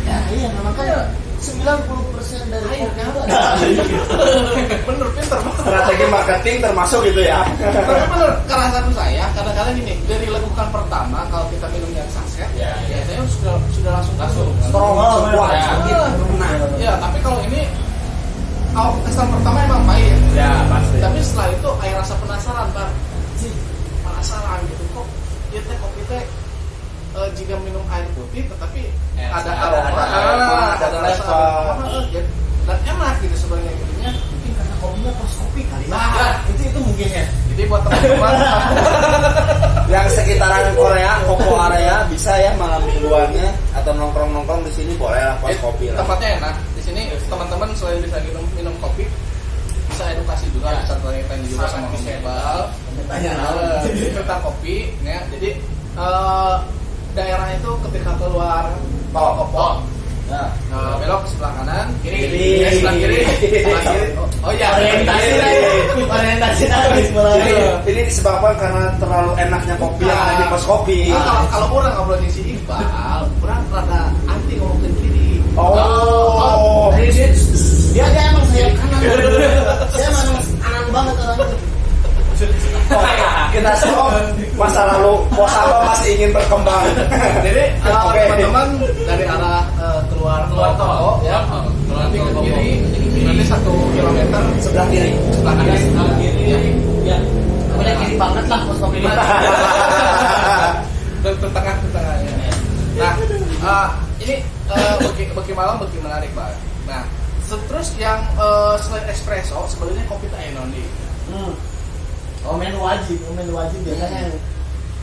Ya iya memang kan 90% dari Air kopi kan? itu ada air. Bener, pinter banget. Strategi marketing termasuk gitu ya. Tapi bener, karena satu saya kadang-kadang gini, dari lekukan pertama kalau kita minum yang saset, biasanya sudah langsung Strong, kuat, Ya. sakit, kena. Ya, tapi kalau ini kesan pertama emang pahit. Ya pasti. Tapi setelah itu air rasa penasaran, Bar. Penasaran gitu kok. Dia teh kopi teh jika minum air putih tetapi ada aroma, ada flavor. dan enak gitu sebenarnya gitunya. Mungkin karena kopinya pas kopi kali ya. Nah, itu mungkin ya. Jadi buat teman-teman Yang sekitaran Korea, Koko area bisa ya malam mingguannya atau nongkrong di sini boleh lah pas kopi lah. tempatnya enak. Di sini teman-teman selain bisa minum kopi, bisa edukasi juga, bisa tanya-tanya juga sama Om Iqbal Tanya tentang kopi. Ya, jadi daerah itu ketika keluar tol Kopo, Nah, belok ke sebelah kanan, Kiri. sebelah kiri, sebelah kiri. Oh iya, orientasi habis mulai. Ini disebabkan karena terlalu enaknya kopi yang ada di pos kopi. Kalau orang ngobrolin si Iqbal, orang rada anti ngomong ke kiri. Oh. Dia emang sayap kanan. Saya emang anak banget orangnya. Kita stop masa lalu pos apa masih ingin berkembang. Jadi Oke. teman-teman dari arah keluar tol ya, nanti ke kiri, nanti 1 kilometer Sebelah kiri. sebelah kanan. Sebelah kiri ya. Pokoknya kiri banget lah pos kopi ini. Dan tengah-tengahnya. Nah, ini bagi malam bagi menarik banget. Nah, terus yang selain espresso sebenarnya kopi tak enon nih. Oh, menu wajib biasanya yang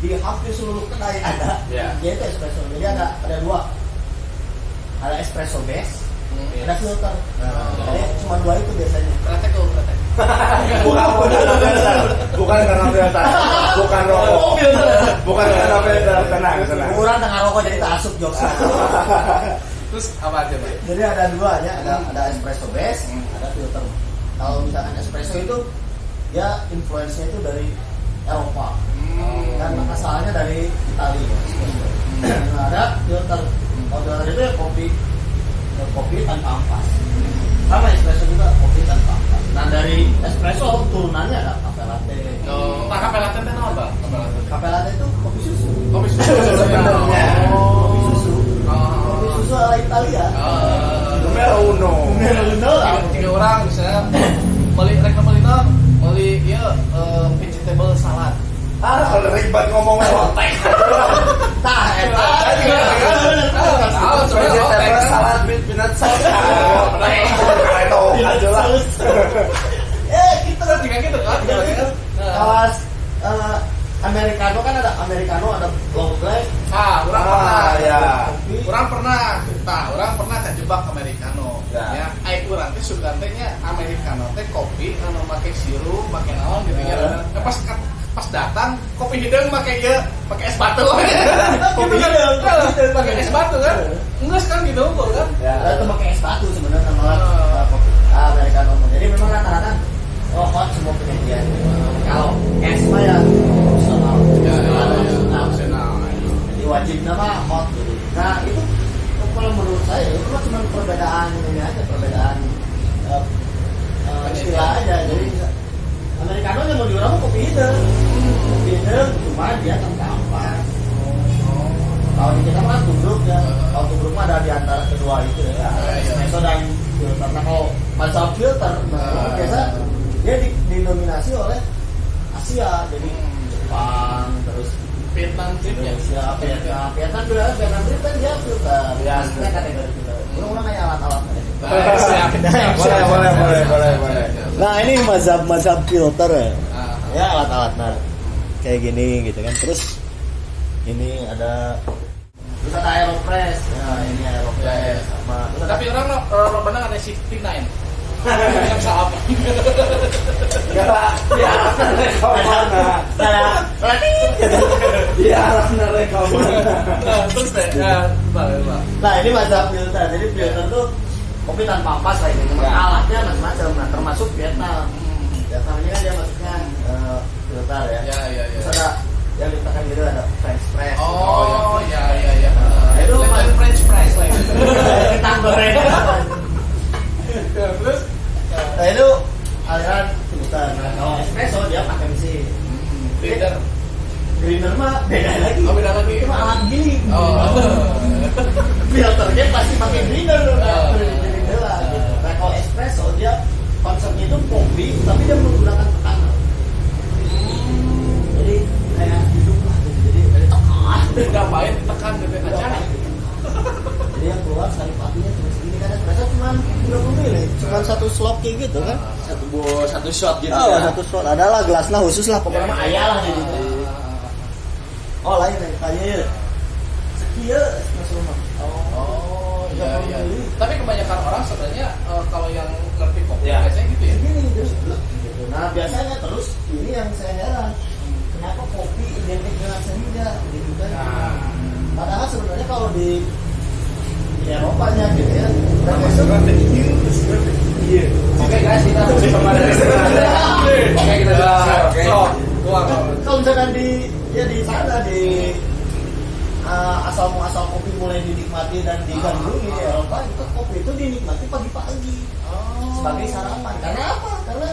di hampir seluruh kedai ada. Ya. Yaitu espresso. Jadi ada 2. Ada espresso base, ada filter. Jadi cuma 2 itu biasanya. Kretek. Bukan karena filter. Bukan rokok. Bukan karena filter. Tenang. Kurang tengah rokok jadi tak asup jokesnya. Terus apa aja, Pak? Jadi ada 2 ya, ada espresso base, ada filter. Kalau misalkan espresso itu ya influence-nya itu dari Eropa dan asalnya dari Italia. Nah, ada filter. Kalau filter itu ya kopi tanpa ampas. Sama espresso juga kopi tanpa ampas. Nah, dari espresso turunannya ada cafe latte. Nah, kafe latte itu apa? Cafe latte itu kopi susu. Kopi susu Sebenarnya. Kopi susu. Kopi susu ala Italia. Numero uno. Tiga orang misalnya beli vegetable salad. Kalau ribet ngomong otek. Vegetable salad with peanut sauce. Kita kan tiga gitu kan? Kawas Americano kan ada Americano, ada long black. Orang pernah. Ya. Orang pernah terjebak Americano. Ya. Aik urang teh sugantenya Americano teh kopi anu make sirup, make naon gitu ya. Pas datang kopi hidung pakai es batu. Kopi hidung. Pakai es batu kan? Enggak kan gitu kan? Ya, itu pakai es batu sebenarnya malah kopi Americano. Jadi memang rata-rata hot semua penyajian. Kalau es mah ya opsional. Jadi wajib nama hot gitu. Nah itu kalau menurut saya itu cuma perbedaan ini aja, perbedaan istilah aja. Jadi Americano yang mau diorang kopi hidung, cuma dia tanpa ampas. Kalau di kita mah tubruk ya, kalau tubruk mah ada di antara kedua itu ya, espresso dan filter. Nah kalau mazhab filter, biasa dia didominasi oleh Asia, jadi Jepang, terus Vietnam tripnya. Vietnam juga, Vietnam trip kan dia filter, ya sebenarnya kategori filter. Orang kayak alat-alat Boleh. Nah ini mazhab filter ya alat-alat nah kayak gini gitu kan. Terus ini ada Aeropress. Ya ini Aeropress sama. Tapi orang benar ada 69. Yang salah. Ya, kemana? Ya, kemana? Terus deh, ya, Nah ini mazhab filter. Jadi filter tuh kopi tanpa ampas lah ini. Alatnya macam-macam. Nah termasuk Vietnam. Vietnam ini kan dia masuknya filter ya. Ya. Terus ada yang ditekan gitu ada French press. Oh, ya. Itu French press lagi. Kita goreng. Terus Nah itu aliran filter. Nah kalau espresso dia pakai mesin. Grinder mah beda lagi. Oh, beda lagi. Cuma alat giling. Oh. Filternya pasti pakai grinder. Grinder lah. Gitu. Nah kalau espresso dia konsepnya itu kopi tapi dia menggunakan tekanan. Jadi kayak hidup lah. Jadi dari tekan. Udah pahit tekan gitu aja. Jadi yang keluar sari patinya cuma segini kan espresso cuma 30 ml. Cuma satu slot kayak gitu kan. Satu shot gitu Oh, ya. satu slot. Adalah gelasnya khusus lah pokoknya mah ayah lah jadi. Oh lain kayak sekian espresso mah. Oh, iya. Tapi kebanyakan orang sebenarnya kalau yang ngerti kopi Ya. biasanya gitu ya. Segini terus gitu. Nah biasanya terus ini yang saya heran. Kenapa kopi identik dengan senja gitu kan? Padahal kalau di Eropanya gitu ya. Dan Iya. Oke guys, kita sama dari sana. Oke, kita jelaskan. Oke. kalau misalkan di sana di asal muasal kopi mulai dinikmati dan digandrungi di Eropa, itu kopi itu dinikmati pagi-pagi sebagai sarapan. Karena apa? Karena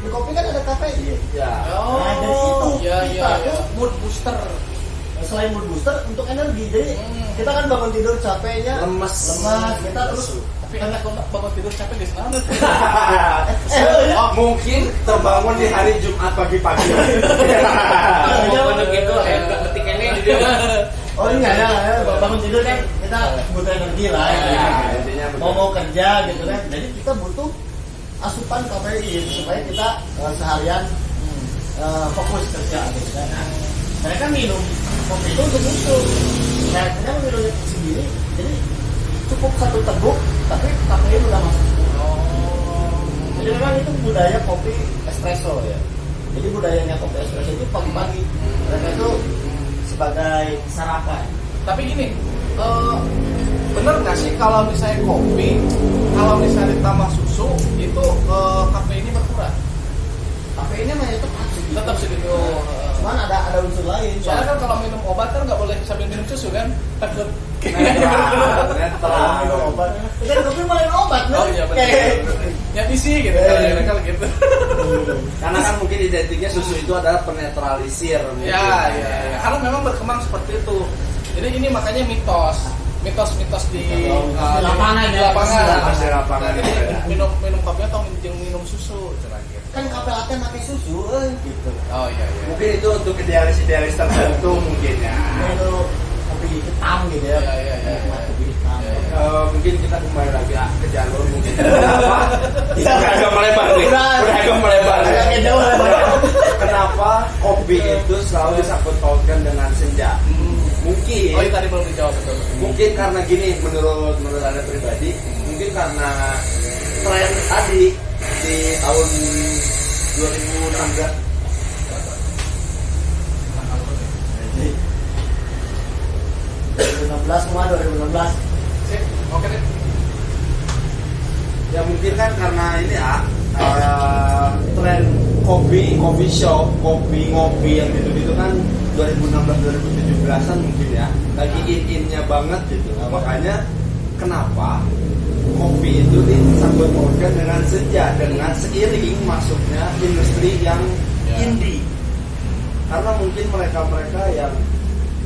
di kopi kan ada kafein. Ya. Nah, dari situ kita tuh mood booster. selain mood booster untuk energi. Jadi kita kan bangun tidur capeknya Lemes. kita terus Tapi enak kalau bangun tidur capek guys, nah. Mungkin terbangun di hari Jumat pagi-pagi. Untuk itu ketik ini dia. oh iya ya, bangun tidur kan kita butuh energi lah ya. Intinya betul. mau kerja gitu kan, jadi kita butuh asupan kafein supaya kita seharian fokus kerja gitu kan. Mereka minum kopi itu untuk itu. Saya minumnya sendiri, jadi cukup 1 teguk tapi kafein udah masuk. Jadi memang itu budaya kopi espresso ya. Jadi budayanya kopi espresso itu pagi-pagi. Mereka itu sebagai sarapan. Tapi gini, bener nggak sih kalau misalnya kopi, kalau misalnya ditambah susu itu kafeinnya berkurang? Kafeinnya mah tetap segitu. Tetap segitu. Cuman ada unsur lain. Soalnya kan kalau minum obat kan nggak boleh sambil minum susu kan? Takut. Kalau minum obat, kita kopi malah obat, Oh iya betul. Ya isi gitu kan gitu. Karena kan mungkin identiknya susu itu adalah penetralisir. Ya. Karena memang berkembang seperti itu. Jadi ini makanya mitos di lapangan di ya. lapangan. Di lapangan. Jadi minum kopi atau minum susu gitu. Kan kafe latte pakai susu, gitu. Oh iya. Mungkin itu untuk idealis-idealis tertentu mungkin ya. Itu kopi hitam gitu ya. Iya. Kopi hitam. Mungkin kita kembali lagi ke jalur mungkin. Udah agak melebar nih. Udah agak melebar. Agak jauh lah. Kenapa kopi itu selalu disangkut pautkan dengan senja? Mungkin. Oh, itu tadi belum dijawab betul. Mungkin karena gini, menurut Anda pribadi, mungkin karena tren tadi di tahun 2016. Jadi 2016 semua 2016. Sip, oke deh. Ya mungkin kan karena ini ya tren coffee shop, kopi ngopi yang gitu kan 2016-2017an mungkin ya lagi in-innya banget gitu. Makanya kenapa kopi itu disangkut pautkan dengan senja, dengan seiring masuknya industri yang indie. Karena mungkin mereka yang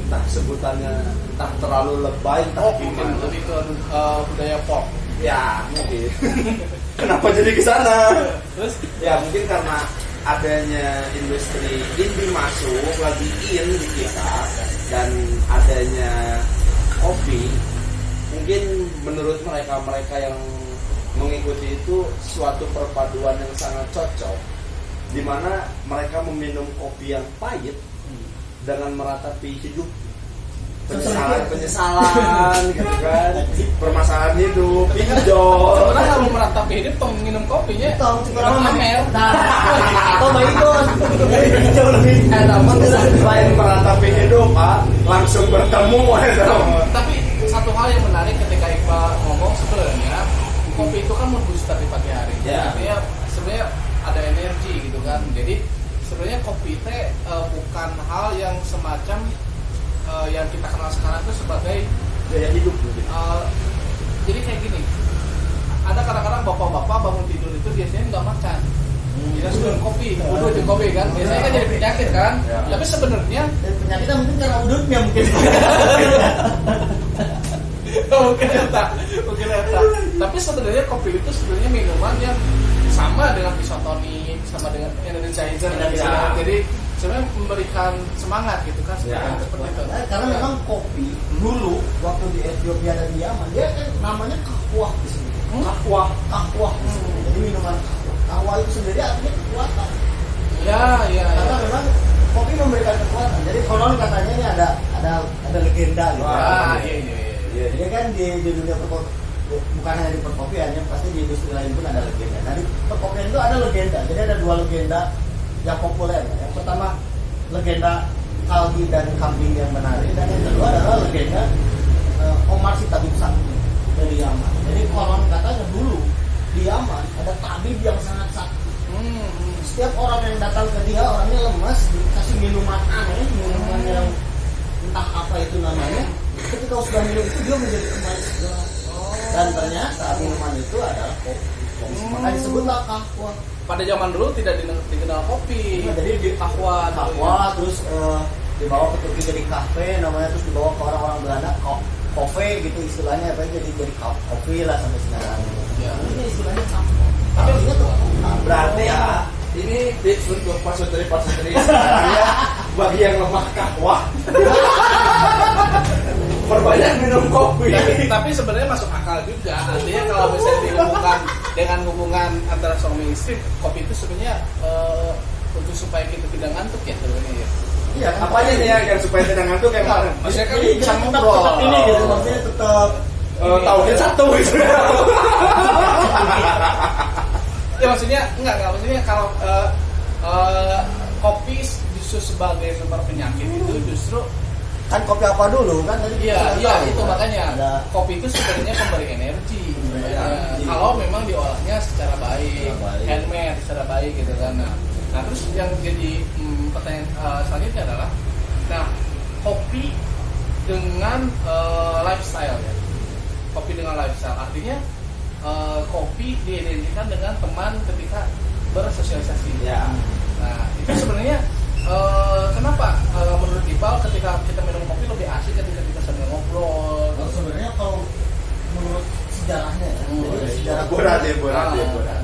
entah sebutannya entah terlalu lebay, entah Mungkin gimana. lebih ke budaya pop. Ya mungkin. Kenapa jadi ke sana? Terus Ya mungkin karena adanya industri indie masuk lagi in di kita dan adanya kopi, mungkin menurut mereka yang mengikuti itu suatu perpaduan yang sangat cocok, di mana mereka meminum kopi yang pahit dengan meratapi hidup, penyesalan gitu kan, permasalahan hidup, pinjol. sebenarnya kalau meratapi hidup tong minum kopinya Tong kurang pamer. atau baikon. Jauh lebih. Namun selain meratapi hidup, langsung bertemu. Tapi satu hal yang menarik ketika Iqbal ngomong sebenarnya kopi itu kan mood booster di pagi hari. Ya. Artinya sebenarnya ada energi gitu kan. Jadi sebenarnya kopi itu bukan hal yang semacam yang kita kenal sekarang itu sebagai Gaya hidup. jadi kayak gini. Ada kadang-kadang bapak-bapak bangun tidur itu biasanya nggak makan. Dia sudah kopi, udah di kopi kan. Biasanya kan jadi penyakit kan. Ya. Tapi sebenarnya Dan penyakitnya mungkin karena udutnya mungkin. mungkin eta. Tapi sebenarnya kopi itu sebenarnya minuman yang sama dengan isotonik, sama dengan energizer. Ya. Jadi sebenarnya memberikan semangat gitu kan seperti itu. Karena memang kopi dulu waktu di Ethiopia dan di Yaman dia kan namanya kahwah di sini. Kahwah di sini. Jadi minuman kahwah itu sendiri artinya kekuatan. Ya. Karena memang kopi memberikan kekuatan. Jadi konon katanya ini ada legenda gitu. Iya. Jadi kan di dunia perkopian, bukan hanya di perkopian, yang pasti di industri lain pun ada legenda. Nah di perkopian itu ada legenda. Jadi ada 2 legenda yang populer. Yang pertama legenda kalbi dan kambing yang menari, dan yang kedua adalah legenda setiap orang yang datang ke dia orangnya lemas, dikasih minuman aneh, minuman yang entah apa itu namanya. Ketika sudah minum itu dia menjadi kembali segar. Dan ternyata minuman itu adalah kopi. Maka disebutlah kahwa. Pada zaman dulu tidak dikenal kopi. Nah, jadi di kahwa, terus dibawa ke Turki jadi kafe namanya, terus dibawa ke orang-orang Belanda kofe gitu istilahnya, apa jadi kopi lah sampai sekarang. Ya. Ini istilahnya kahwa. Tapi ini tuh Berarti ya ini tips untuk pasutri ya, bagi yang lemah kahwa. Perbanyak minum kopi. Tapi sebenarnya masuk akal juga. Artinya kalau misalnya dihubungkan dengan hubungan antara suami istri, kopi itu sebenarnya untuk supaya kita tidak ngantuk ya sebenarnya. Ya. iya kan? Apanya nih ya yang supaya tidak ngantuk kayak mana? Maksudnya kan Jadi bisa tetap ngobrol. ini gitu, maksudnya tetap Tahunnya satu gitu. Ya maksudnya enggak maksudnya kalau kopi justru sebagai sumber penyakit itu justru kan kopi apa dulu kan tadi iya kita tahu, itu kan? makanya Ada kopi itu sebenarnya pemberi energi. energi. Kalau memang diolahnya secara baik, Secara baik. handmade secara baik gitu kan. Nah terus yang jadi pertanyaan selanjutnya adalah, nah kopi dengan lifestyle ya, kopi dengan lifestyle artinya kopi diidentikan dengan teman ketika bersosialisasi. Ya. Nah itu sebenarnya kenapa menurut Iqbal ketika kita minum kopi lebih asik ketika kita sambil ngobrol? Kalau sebenarnya kalau menurut sejarahnya ya, jadi sejarah Berat.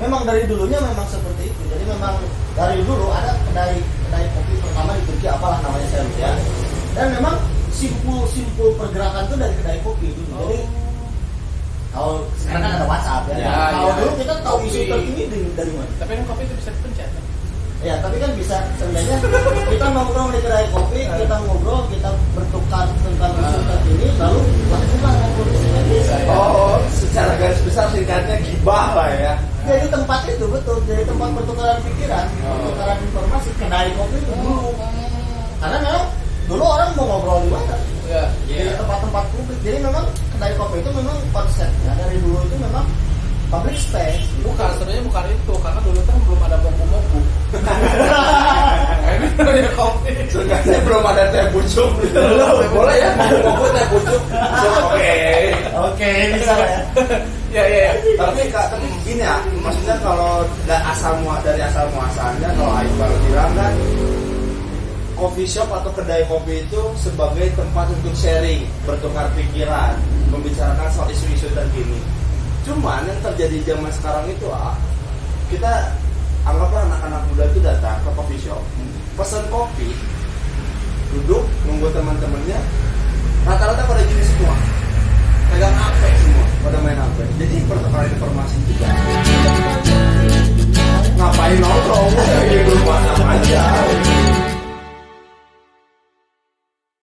memang dari dulunya memang seperti itu. Jadi memang dari dulu ada kedai kopi pertama di Turki apalah namanya saya lupa. Dan memang simpul pergerakan itu dari kedai kopi dulu. Jadi kalau sekarang kan ada WhatsApp ya. Ya, Kalau ya. dulu kita tahu isu Kopi. terkini dari mana? Tapi kan kopi itu bisa dipencet kan? Ya, tapi kan bisa sebenarnya kita nongkrong di kedai kopi, kita ngobrol, kita bertukar tentang isu terkini, lalu lakukan ngobrol di sini. Oh, secara garis besar singkatnya gibah lah ya. Jadi tempat itu betul, jadi tempat pertukaran pikiran, pertukaran informasi. Kedai kopi itu dulu, karena memang dulu orang mau ngobrol di mana? Ya. Di tempat-tempat publik. Jadi memang kedai kopi itu memang konsepnya dari dulu itu memang public space. Bukan, sebenarnya bukan itu karena dulu kan belum ada moku-moku. Ini namanya kopi. Seenggaknya belum ada teh pucuk gitu. Boleh ya, mau teh pucuk. Oke, bisa ya. Ya. Tapi gini ya, maksudnya kalau dari asal muasalnya kalau Iqbal bilang kan coffee shop atau kedai kopi itu sebagai tempat untuk sharing, bertukar pikiran, membicarakan soal isu-isu terkini. Cuman yang terjadi zaman sekarang itu kita anggaplah anak-anak muda itu datang ke coffee shop, pesan kopi, duduk nunggu teman-temannya, rata-rata pada gini semua, pegang HP